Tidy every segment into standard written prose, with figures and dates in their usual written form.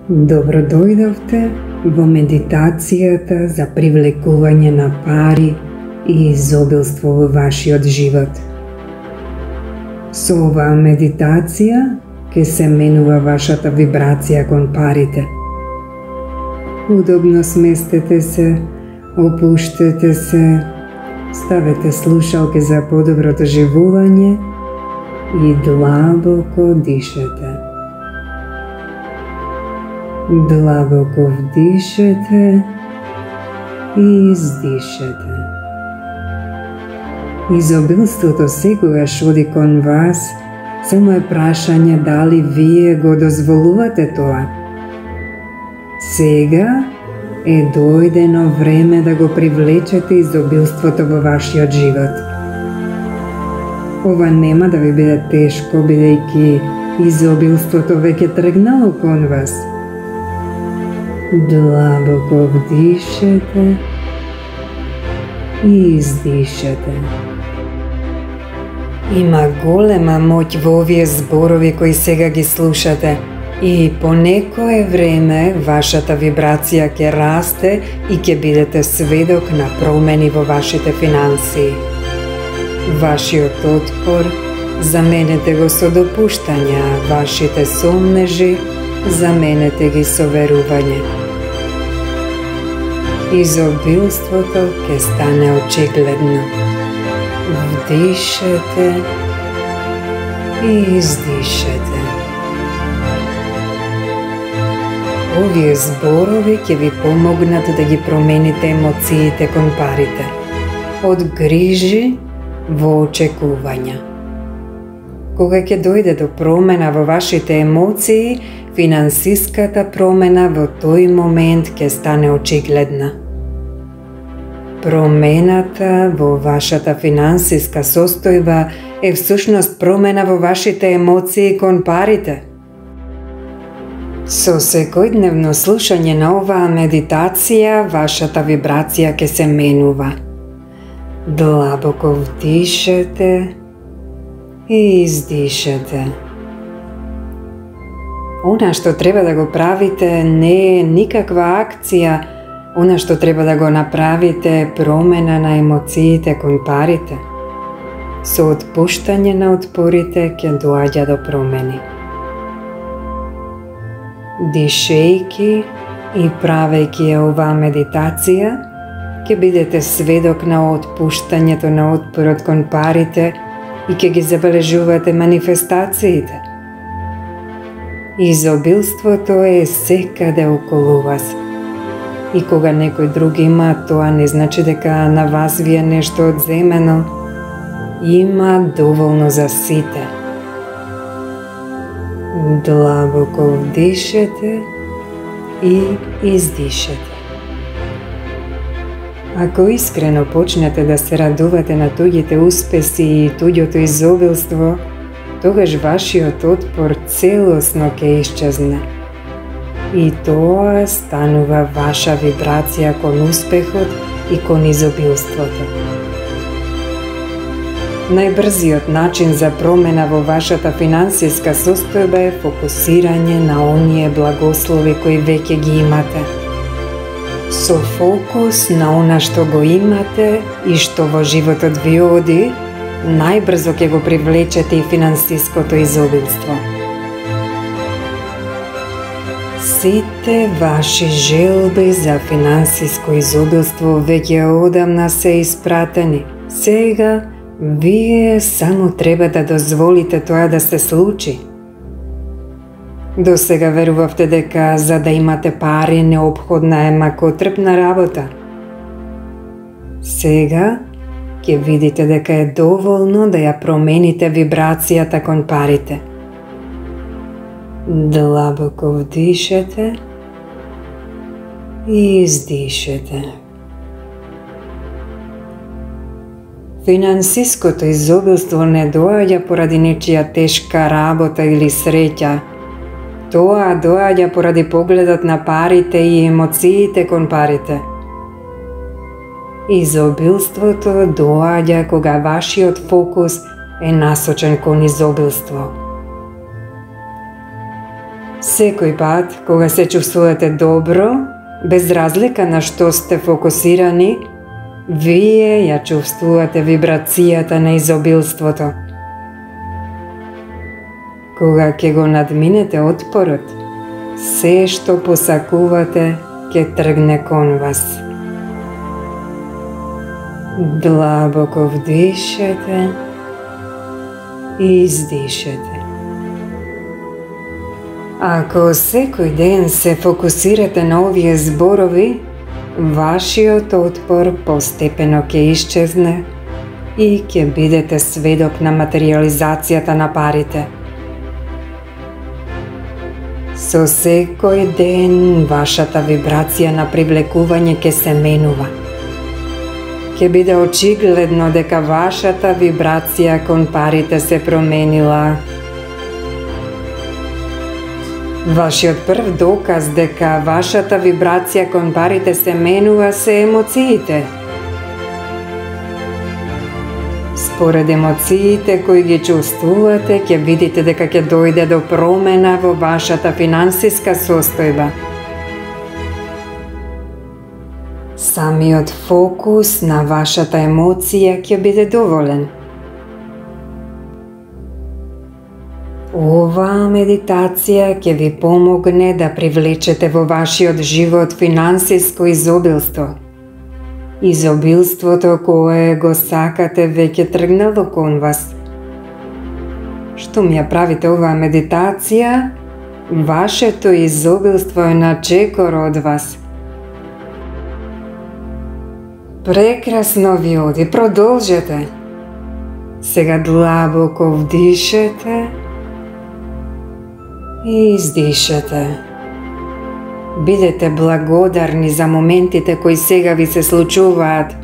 Добро дојдовте во медитацијата за привлекување на пари и изобилство во вашиот живот. Со оваа медитација ќе се менува вашата вибрација кон парите. Удобно сместете се, опуштете се, ставете слушалки за подобро доживување и длабоко дишете. Длабоко вдишете и издишете. Изобилството секогаш оди кон вас, само е прашање дали вие го дозволувате тоа. Сега е дојдено време да го привлечете изобилството во вашиот живот. Ова нема да ви биде тешко, бидејќи изобилството веќе тргнало кон вас. Длабоко вдишете и издишете. Има голема моќ во овие зборови кои сега ги слушате и по некое време вашата вибрација ќе расте и ќе бидете сведок на промени во вашите финансии. Вашиот отпор заменете го со допуштање, вашите сомнежи заменете ги со верување. Изобилството ќе стане очигледно. Вдишете и издишете. Овие зборови ќе ви помогнат да ги промените емоциите кон парите. Од грижи во очекувања. Кога ќе дојде до промена во вашите емоции, финансиската промена во тој момент ќе стане очигледна. Промената во вашата финансиска состојба е всушност промена во вашите емоции кон парите. Со секојдневно слушање на оваа медитација, вашата вибрација ќе се менува. Длабоко вдишете и издишете. Она што треба да го правите не е никаква акција, она што треба да го направите е промена на емоциите кон парите. Со отпуштање на отпорите ќе доаѓа до промени. Дишејќи и правејќи оваа медитација, ќе бидете сведок на отпуштањето на отпорот кон парите и ќе ги забележувате манифестациите. Изобилството е секаде околу вас. И кога некој друг има, тоа не значи дека на вас ви е нешто одземено. Има доволно за сите. Длабоко вдишете и издишете. Ако искрено почнете да се радувате на туѓите успеси и туѓото изобилство, тогаш вашиот отпор целосно ќе исчезне. И тоа станува ваша вибрација кон успехот и кон изобилството. Најбрзиот начин за промена во вашата финансиска состојба е фокусирање на оние благослови кои веќе ги имате. Со фокус на она што го имате и што во животот ви оди, најбрзо ќе го привлечете и финансиското изобилство. Сите ваши желби за финансиско изобилство веќе одамна се испратени. Сега вие само треба да дозволите тоа да се случи. До сега верувавте дека за да имате пари неопходна е макотрпна работа. Сега ќе видите дека е доволно да ја промените вибрацијата кон парите. Длабоко вдишете и издишете. Финансиското изобилство не доаѓа поради нечија тешка работа или среќа. Тоа доаѓа поради погледот на парите и емоциите кон парите. Изобилството доаѓа кога вашиот фокус е насочен кон изобилство. Секој пат, кога се чувствувате добро, без разлика на што сте фокусирани, вие ја чувствувате вибрацијата на изобилството. Кога ќе го надминете отпорот, се што посакувате ќе тргне кон вас. Длабоко вдишете и издишете. Ако секој ден се фокусирате на овие зборови, вашиот отпор постепено ќе исчезне и ќе бидете сведок на материализацијата на парите. Со секој ден вашата вибрација на привлекување ќе се менува. Ќе биде очигледно дека вашата вибрација кон парите се променила. Вашиот прв доказ дека вашата вибрација кон парите се менува се емоциите. Според емоциите кои ги чувствувате, ќе видите дека ќе дојде до промена во вашата финансиска состојба. Самиот фокус на вашата емоција ќе биде доволен. Оваа медитација ќе ви помогне да привлечете во вашиот живот финансиско изобилство. Изобилството кое го сакате веќе тргнало кон вас. Штом ја правите оваа медитација, вашето изобилство е на чекор од вас. Прекрасно ви оди, продолжете. Сега длабоко вдишете и издишете. Бидете благодарни за моментите кои сега ви се случуваат,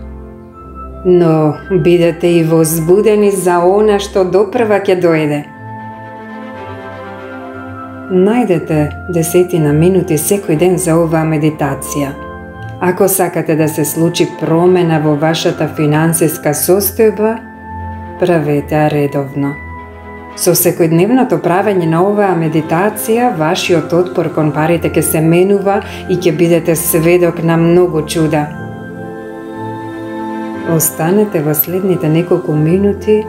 но бидете и возбудени за она што допрва ќе дојде. Најдете 10 минути секој ден за оваа медитација. Ако сакате да се случи промена во вашата финансиска состојба, правете ја редовно. Со секојдневното правење на оваа медитација, вашиот отпор кон парите ќе се менува и ќе бидете сведок на многу чуда. Останете во следните неколку минути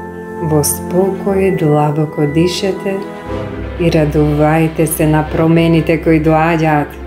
во спокој, длабоко дишете и радувајте се на промените кои доаѓаат.